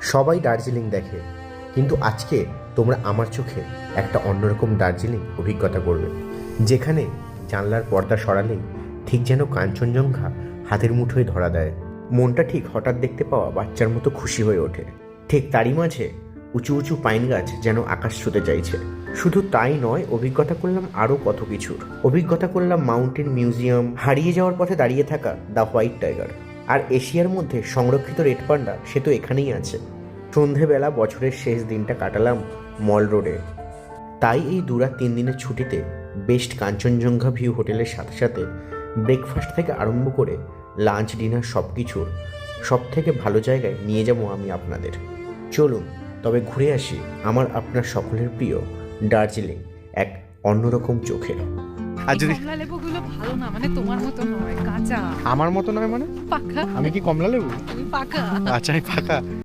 সবাই দার্জিলিং দেখে, কিন্তু আজকে তোমরা আমার চোখে একটা অন্যরকম দার্জিলিং অভিজ্ঞতা করবে, যেখানে জানলার পর্দা সরালেই ঠিক যেন কাঞ্চনজঙ্ঘা হাতের মুঠোয় ধরা দেয়। মনটা ঠিক হঠাৎ দেখতে পাওয়া বাচ্চার মতো খুশি হয়ে ওঠে। ঠিক তারই মাঝে উঁচু উঁচু পাইন গাছ যেন আকাশ ছুঁতে চাইছে। শুধু তাই নয়, অভিজ্ঞতা করলাম আরও কত কিছুর। অভিজ্ঞতা করলাম মাউন্টেন মিউজিয়াম, হারিয়ে যাওয়ার পথে দাঁড়িয়ে থাকা দ্য হোয়াইট টাইগার, আর এশিয়ার মধ্যে সংরক্ষিত রেড পান্ডা সে তো এখানেই আছে। সন্ধেবেলা বছরের শেষ দিনটা কাটালাম মল রোডে। তাই এই 2-3 দিনের ছুটিতে বেস্ট কাঞ্চনজঙ্ঘা ভিউ হোটেলের সাথে সাথে ব্রেকফাস্ট থেকে আরম্ভ করে লাঞ্চ ডিনার সব কিছুর সব থেকে ভালো জায়গায় নিয়ে যাব আমি আপনাদের। চলুন তবে ঘুরে আসি আমার আপনার সকলের প্রিয় দার্জিলিং এক অন্যরকম চোখে। আর যদি কমলা লেবুগুলো ভালো না, মানে তোমার মতো নয়, কাঁচা আমার মতো নয় মানে পাকা। আমি কি কমলা লেবু? তুমি পাকা। আচ্ছা আমি ফাঁকা।